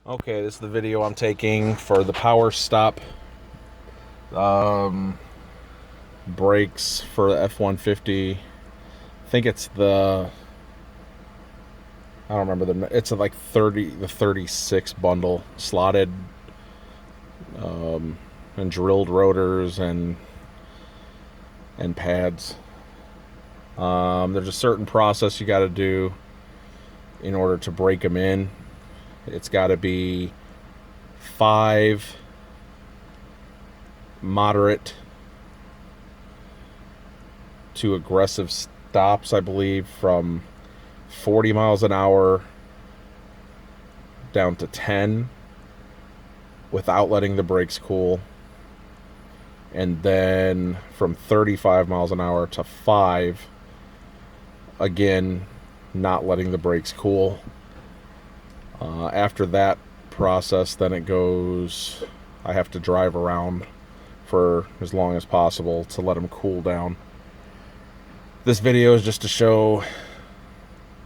Okay, this is the video I'm taking for the Power Stop brakes for the F-150. I think it's the, I don't remember it's like the 36 bundle, slotted and drilled rotors and pads. There's a certain process you got to do in order to break them in. It's got to be 5 moderate to aggressive stops, I believe, from 40 miles an hour down to 10 without letting the brakes cool, and then from 35 miles an hour to 5, again not letting the brakes cool. After that process, then it goes, I have to drive around for as long as possible to let them cool down. This video is just to show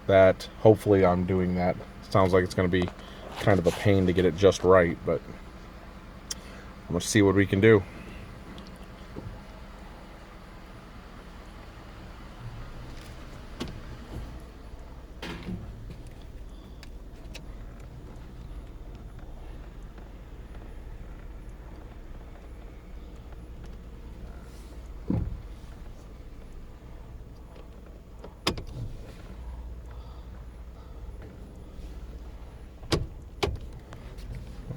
that hopefully I'm doing that. Sounds like it's going to be kind of a pain to get it just right, but I'm going to see what we can do.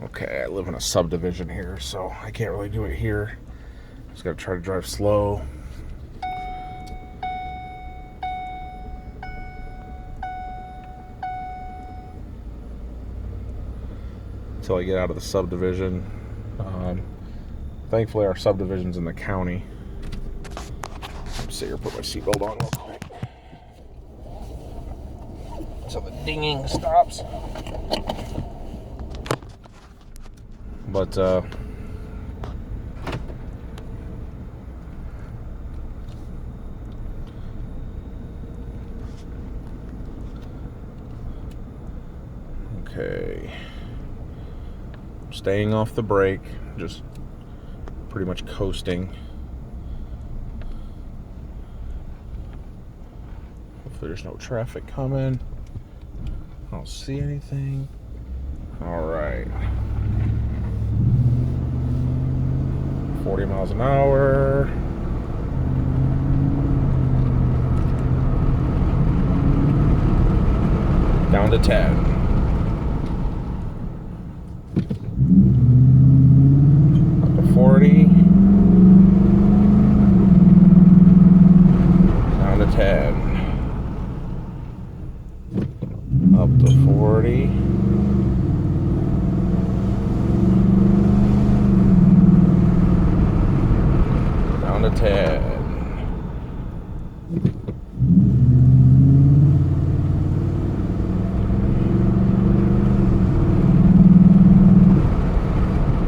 Okay, I live in a subdivision here, so I can't really do it here. Just gotta try to drive slow. Until I get out of the subdivision. Thankfully, our subdivision's in the county. Let's sit here, put my seatbelt on real quick. So the dinging stops. But okay, staying off the brake, just pretty much coasting. Hopefully there's no traffic coming. I don't see anything. All right. 40 miles an hour. Down to 10. Up to 40. Down to 10. Up to 40. Down to 10.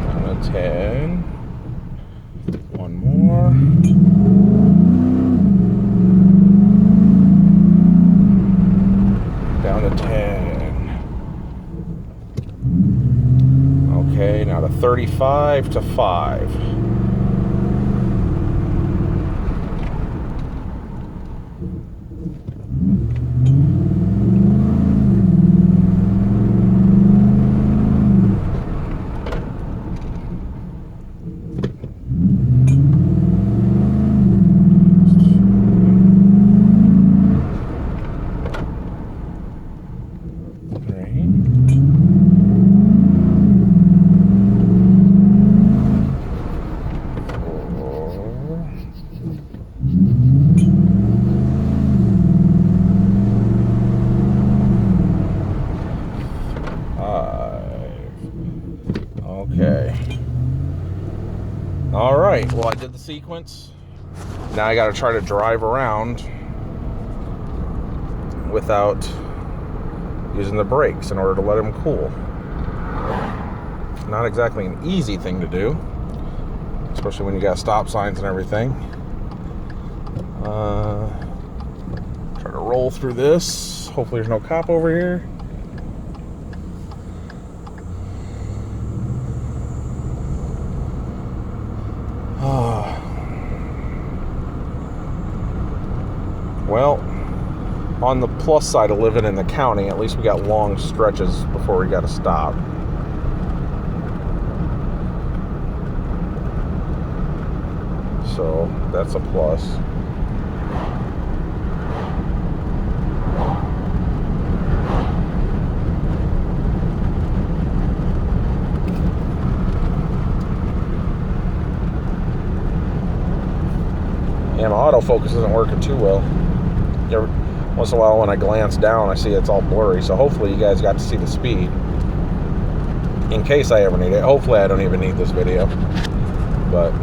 Down to 10. One more. Down to 10. Okay, now to 35 to 5. Okay. All right. Well, I did the sequence. Now I got to try to drive around without using the brakes in order to let them cool. Not exactly an easy thing to do, especially when you got stop signs and everything. Try to roll through this. Hopefully there's no cop over here. on the plus side of living in the county, at least we got long stretches before we got to stop. So that's a plus. Yeah, my autofocus isn't working too well. Once in a while when I glance down, I see it's all blurry. So hopefully you guys got to see the speed. In case I ever need it. Hopefully I don't even need this video. But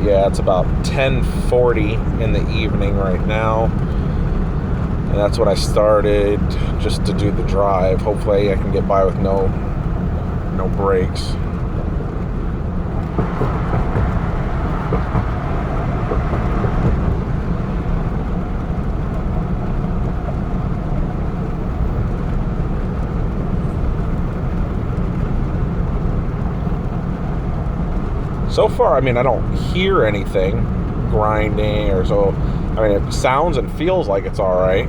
yeah, it's about 10:40 in the evening right now. And that's when I started just to do the drive. Hopefully I can get by with no brakes. So far, I mean, I don't hear anything grinding or so. I mean, it sounds and feels like it's all right.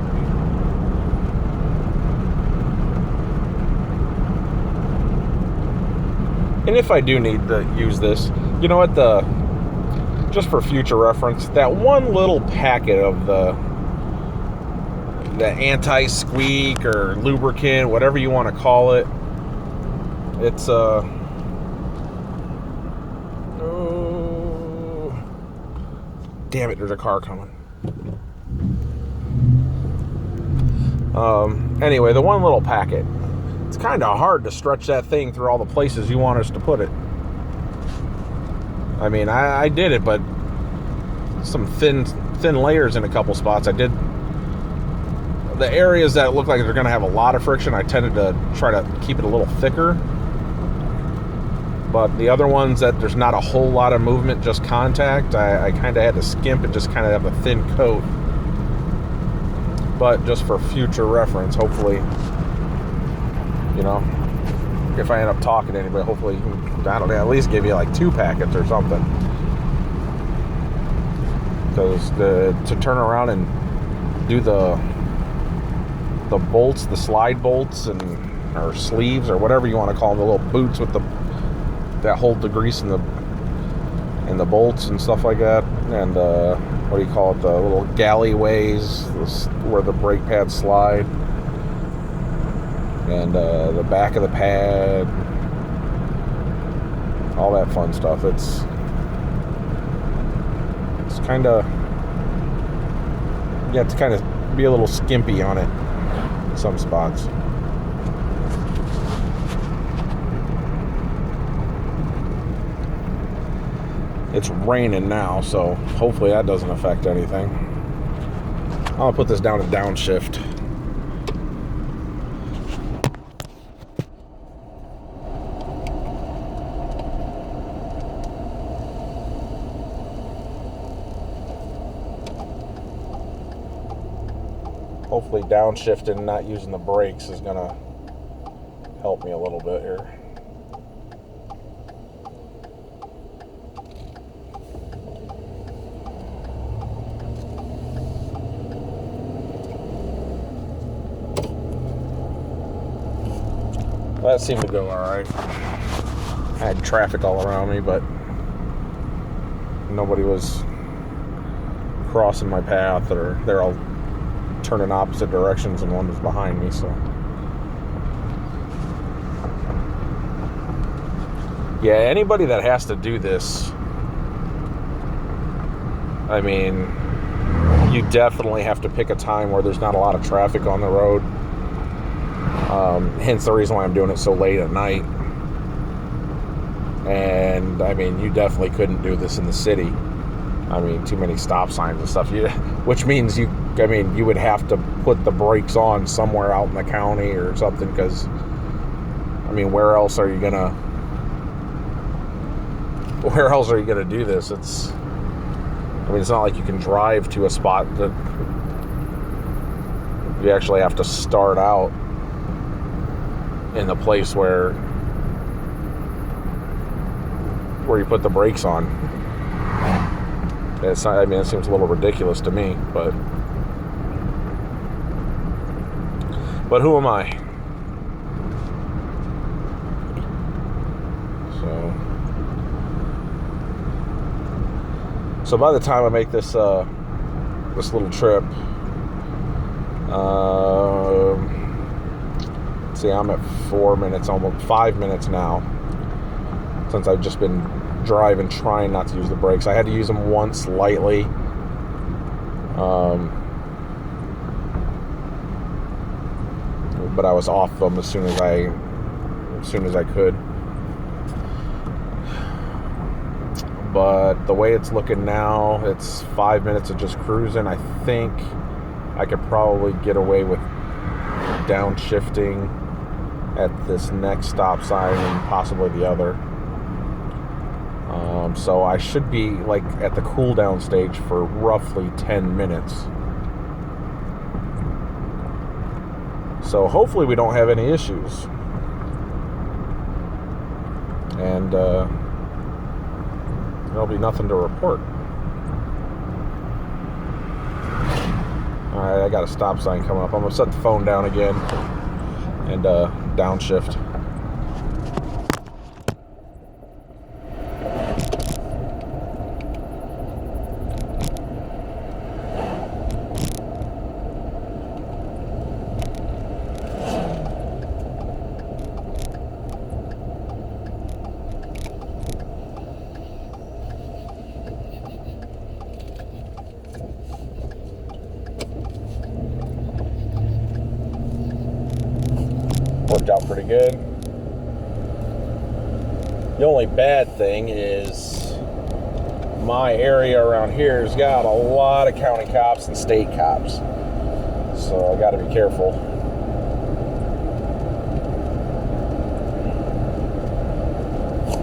And if I do need to use this, you know what, just for future reference, that one little packet of the anti-squeak or lubricant, whatever you want to call it, it's damn it, there's a car coming. Anyway, the one little packet, it's kind of hard to stretch that thing through all the places you want us to put it. I mean, I did it, but some thin layers in a couple spots. I did the areas that look like they're going to have a lot of friction. I tended to try to keep it a little thicker. But the other ones that there's not a whole lot of movement, just contact, I kind of had to skimp and just kind of have a thin coat. But just for future reference, hopefully, you know, if I end up talking to anybody, hopefully, I don't know, at least give you like 2 packets or something. Because to turn around and do the bolts, the slide bolts, or sleeves, or whatever you want to call them, the little boots with that hold the grease in the bolts and stuff like that, and what do you call it, the little galleyways where the brake pads slide, and the back of the pad, all that fun stuff. It's kind of, you have to kind of be a little skimpy on it in some spots. It's raining now, so hopefully that doesn't affect anything. I'll put this down to downshift. Hopefully downshifting and not using the brakes is gonna help me a little bit here. That seemed to go all right. I had traffic all around me, but nobody was crossing my path, or they're all turning opposite directions and one was behind me, so. Yeah, anybody that has to do this, I mean, you definitely have to pick a time where there's not a lot of traffic on the road. Hence the reason why I'm doing it so late at night. And I mean, you definitely couldn't do this in the city. I mean, too many stop signs and stuff. Which means you would have to put the brakes on somewhere out in the county or something, because I mean, where else are you gonna do this? It's not like you can drive to a spot that you actually have to start out. in the place where you put the brakes on. It's not, I mean, it seems a little ridiculous to me, but who am I? So by the time I make this this little trip, see, I'm at 4 minutes, almost 5 minutes now, since I've just been driving, trying not to use the brakes. I had to use them once lightly. But I was off them as soon as I could. But the way it's looking now, it's 5 minutes of just cruising. I think I could probably get away with downshifting at this next stop sign and possibly the other. So I should be like at the cool down stage for roughly 10 minutes. So hopefully we don't have any issues. And there'll be nothing to report. Alright, I got a stop sign coming up. I'm going to set the phone down again and downshift. Worked out pretty good. The only bad thing is my area around here has got a lot of county cops and state cops, so I got to be careful.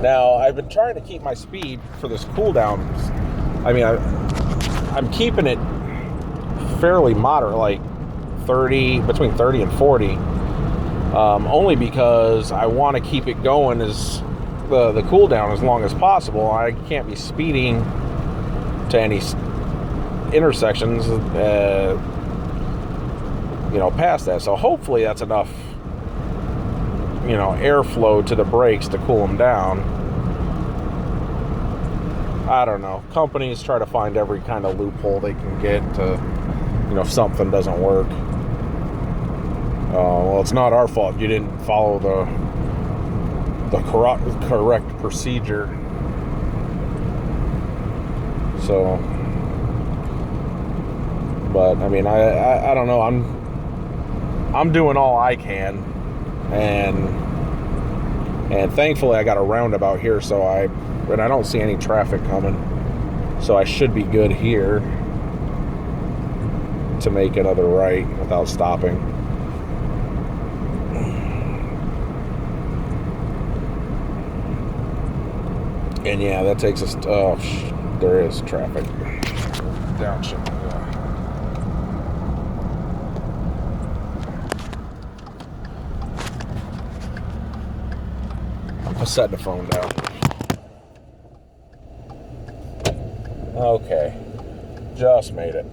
Now, I've been trying to keep my speed for this cool down. I mean, I'm keeping it fairly moderate, like 30, between 30 and 40. Only because I want to keep it going as the cool down as long as possible. I can't be speeding to any intersections, past that. So hopefully that's enough, airflow to the brakes to cool them down. I don't know. Companies try to find every kind of loophole they can get to, if something doesn't work. Well, it's not our fault. You didn't follow the correct procedure. So, but I mean, I don't know. I'm doing all I can, and thankfully I got a roundabout here, so I don't see any traffic coming, so I should be good here to make another right without stopping. And yeah, that takes us to, there is traffic. Downshift. I'm setting the phone down. Okay. Just made it.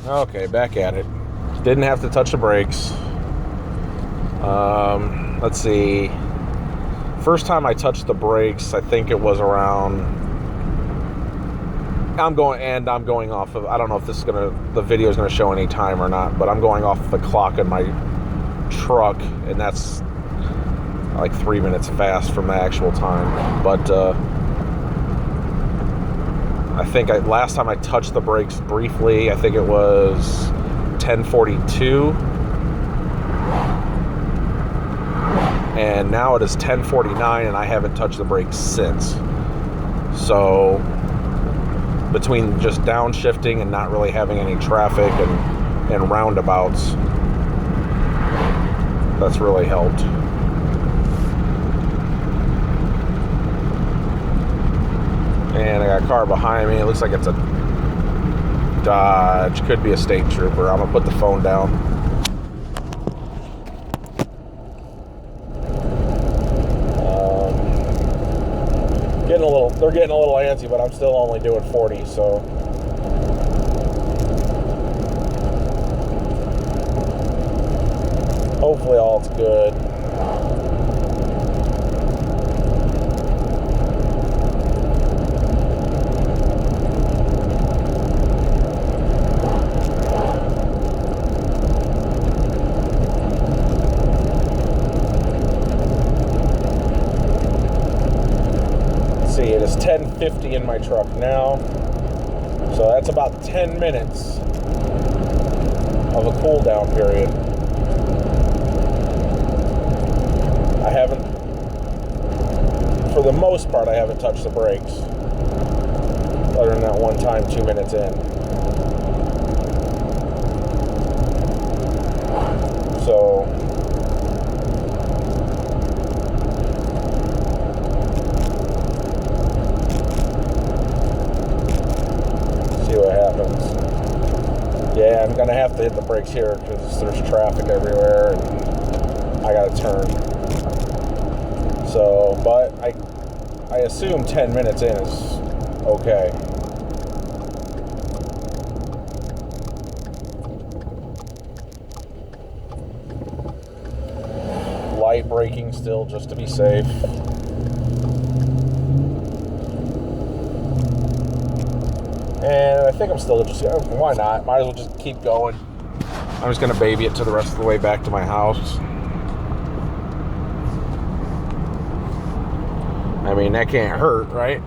Okay, back at it. Didn't have to touch the brakes. Let's see. First time I touched the brakes, I think it was around. I'm going off of. I don't know if the video is gonna show any time or not, but I'm going off the clock in my truck, and that's like 3 minutes fast from the actual time. But I think last time I touched the brakes briefly, I think it was 10:42. And now it is 10:49, and I haven't touched the brakes since. So between just downshifting and not really having any traffic and roundabouts, that's really helped. And I got a car behind me. It looks like it's Dodge. Could be a state trooper. I'm going to put the phone down. They're getting a little antsy, but I'm still only doing 40, so. Hopefully all's good. It is 10:50 in my truck now, so that's about 10 minutes of a cool down period. I haven't, for the most part, I haven't touched the brakes, other than that one time 2 minutes in. So yeah, I'm gonna have to hit the brakes here because there's traffic everywhere and I gotta turn. So, but I assume 10 minutes in is okay. Light braking still, just to be safe. And I think I'm still just, why not? Might as well just keep going. I'm just going to baby it to the rest of the way back to my house. I mean, that can't hurt, right?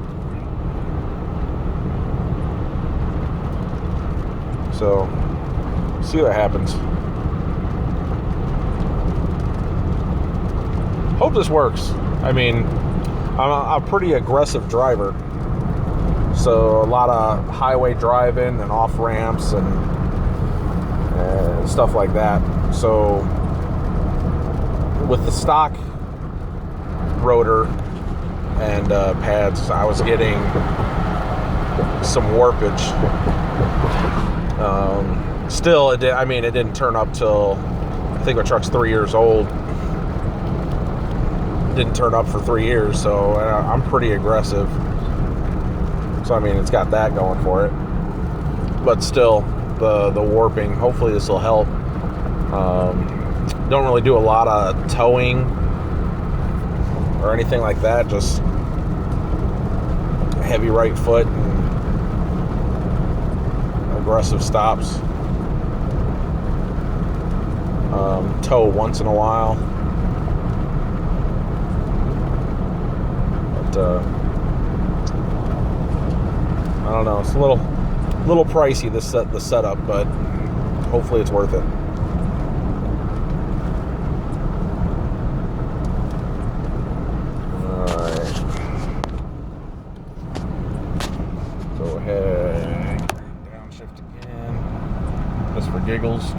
So, see what happens. Hope this works. I mean, I'm a pretty aggressive driver. So a lot of highway driving and off ramps and stuff like that. So with the stock rotor and pads, I was getting some warpage. Still, it didn't turn up till, I think my truck's 3 years old. It didn't turn up for 3 years, so I'm pretty aggressive. So, I mean, it's got that going for it. But still, the warping, hopefully this will help. Don't really do a lot of towing or anything like that. Just heavy right foot and aggressive stops. Tow once in a while. But, I don't know. It's a little pricey, the setup, but hopefully it's worth it. All right. Go ahead. Downshift again, just for giggles.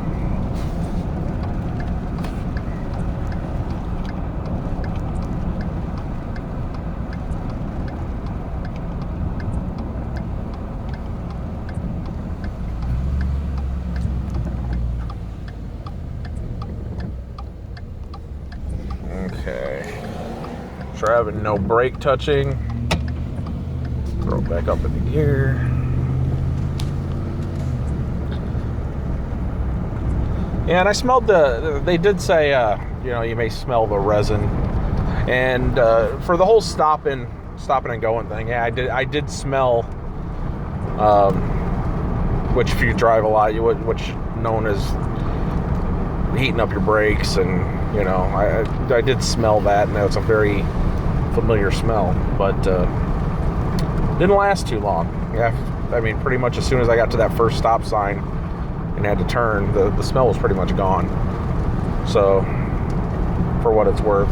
Okay, driving no brake touching. Throw it back up into gear. Yeah, and I smelled they did say, you may smell the resin. And for the whole stopping and going thing, yeah, I did smell, which if you drive a lot, which known as heating up your brakes, and I did smell that, and that's a very familiar smell, but didn't last too long. Yeah, I mean, pretty much as soon as I got to that first stop sign and had to turn, the smell was pretty much gone. So, for what it's worth.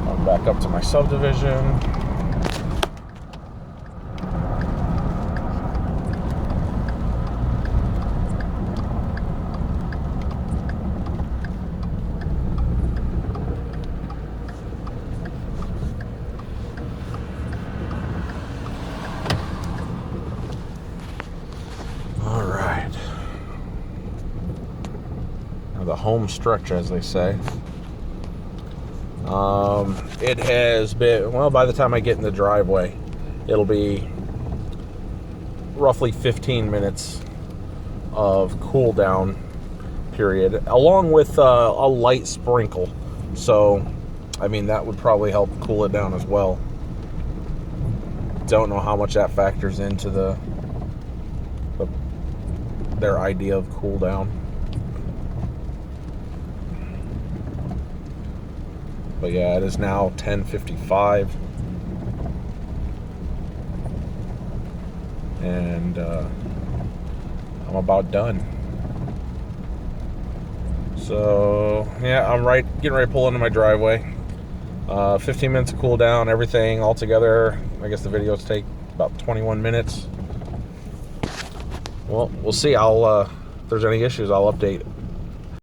I'm back up to my subdivision. or the home stretch, as they say. It has been, well, by the time I get in the driveway, it'll be roughly 15 minutes of cool down period, along with a light sprinkle. So, I mean, that would probably help cool it down as well. Don't know how much that factors into their idea of cool down. But yeah, it is now 10:55, and I'm about done. So yeah, I'm getting ready to pull into my driveway. 15 minutes of cool down, everything all together. I guess the videos take about 21 minutes. Well, we'll see. If there's any issues, I'll update.